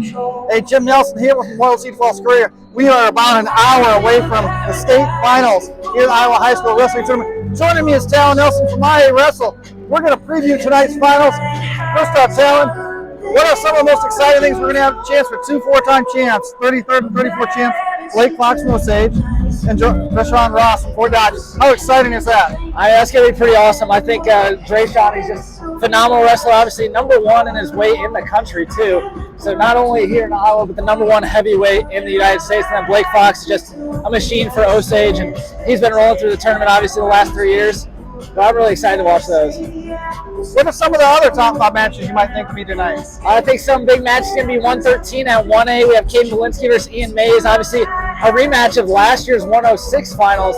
Hey, Jim Nelson here from Waterloo-Cedar Courier. We are about an hour away from the state finals here at Iowa High School Wrestling Tournament. Joining me is Talon Nelson from IaWrestle. We're going to preview tonight's finals. First off, Talon, what are some of the most exciting things? We're going to have a chance for two four-time champs, 33rd and 34th champs, Blake Fox from Osage and Drayshawn Ross from Fort Dodge. How exciting is that? That's going to be pretty awesome. I think Drayshawn is just a phenomenal wrestler, obviously #1 in his weight in the country too. So not only here in Iowa, but the #1 heavyweight in the United States. And then Blake Fox is just a machine for Osage, and he's been rolling through the tournament obviously the last 3 years. But I'm really excited to watch those. What are some of the other top matches you might think to be tonight? I think some big matches going to be 113 at 1A. We have Caden Belinsky versus Ian Mays. Obviously, a rematch of last year's 106 finals.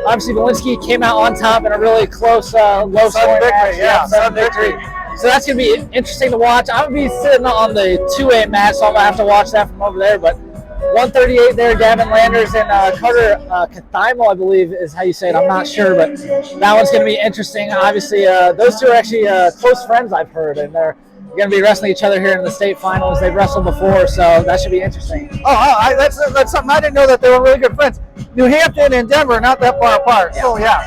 Obviously, Belinsky came out on top in a really close, low-scoring match. Yeah, sudden victory. So that's going to be interesting to watch. I'm going to be sitting on the 2A match, so I'm going to have to watch that from over there. But 138 there, Gavin Landers and Carter Cathymo, I believe is how you say it. I'm not sure, but that one's going to be interesting. Obviously, those two are actually close friends, I've heard, and they're going to be wrestling each other here in the state finals. They've wrestled before, so that should be interesting. Oh, that's something I didn't know, that they were really good friends. New Hampton and Denver are not that far apart. Yeah. So, yeah.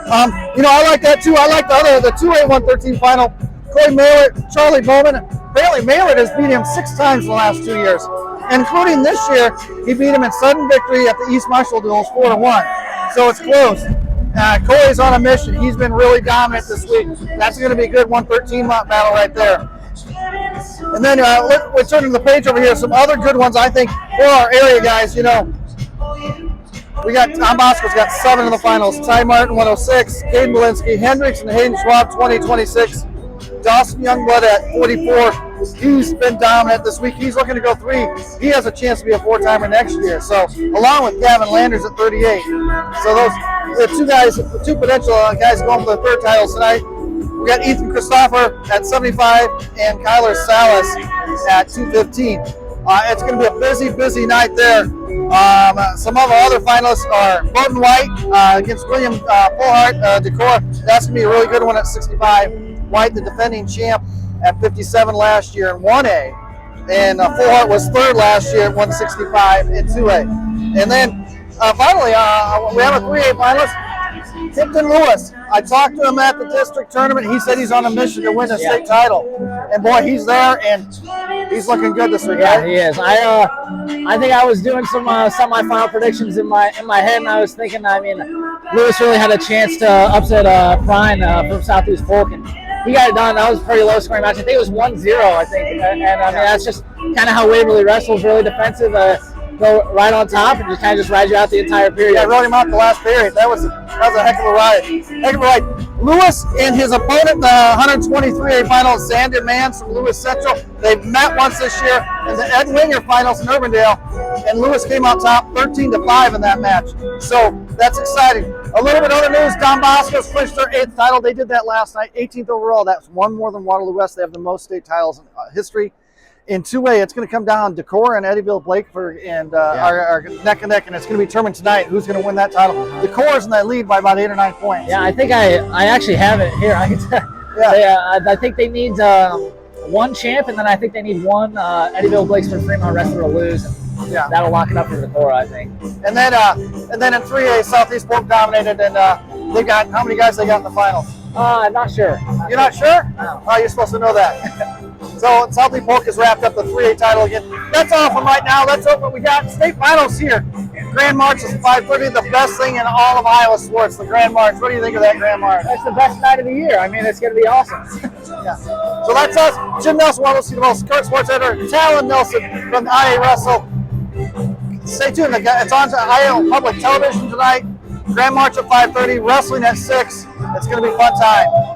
I like that, too. I like the 2A 113 final. Corey Maylett, Charlie Bowman. Apparently, Maylett has beat him 6 times in the last 2 years. Including this year, he beat him in sudden victory at the East Marshall duels 4-1. So it's close. Corey's on a mission. He's been really dominant this week. That's going to be a good 113 battle right there. And then we're turning the page over here. Some other good ones, I think, for our area guys. We got Tom Bosco's got 7 in the finals. Ty Martin 106, Caden Belinsky, Hendricks and Hayden Schwab 20-26. Dawson Youngblood at 44. He's been dominant this week. He's looking to go 3. He has a chance to be a 4-timer next year. So, along with Gavin Landers at 38. So those two potential guys going for the 3rd titles tonight. We got Ethan Christopher at 75 and Kyler Salas at 215. It's going to be a busy night there. Some of our other finalists are Bowden White against William Fullhart Decor. That's going to be a really good one at 65. White, the defending champ, at 57 last year in 1A. And Fullhart was 3rd last year at 165 in 2A. And then finally, we have a 3A finalist, Tipton Lewis. I talked to him at the district tournament. He said he's on a mission to win the state title. And boy, he's there, and he's looking good this week. Yeah, he is. I think I was doing some semifinal predictions in my head, and I was thinking, Lewis really had a chance to upset Prine from Southeast Polk, and he got it done. That was a pretty low-scoring match. I think it was 1-0, I think. And that's just kind of how Waverly wrestles, really defensive. Go right on top and just kind of ride you out the entire period. Yeah, rode him out the last period. That was a heck of a ride. Lewis and his opponent, the 123A final, Zandon Mans from Lewis Central. They've met once this year in the Ed Winger finals in Urbandale, and Lewis came out top 13-5 in that match. So that's exciting. A little bit other news, Don Bosco's clinched their 8th title. They did that last night, 18th overall. That's one more than Waterloo West. They have the most state titles in history. In 2A, it's going to come down Decor and Eddyville Blakeford and are neck and neck, and it's going to be determined tonight who's going to win that title. Decor's in that lead by about 8 or 9 points. Yeah, I think I actually have it here. I think they need 1 champ, and then I think they need 1 Eddyville Blakeford Fremont wrestler to lose. And that'll lock it up for Decor, I think. And then in 3A, Southeast Polk dominated, and they got how many guys they got in the finals? I'm not sure. You're not sure? No. Oh, you're supposed to know that. So Southeast Polk has wrapped up the 3A title again. That's all from right now. Let's hope what we got. State finals here. Grand March is 5:30. The best thing in all of Iowa sports, the Grand March. What do you think of that Grand March? That's the best night of the year. It's going to be awesome. Yeah. So that's us. Jim Nelson, Waterloo-Cedar, current sports editor. Talon Nelson from IaWrestle. Stay tuned. It's on Iowa Public Television tonight. Grand March at 5:30. Wrestling at 6. It's going to be a fun time.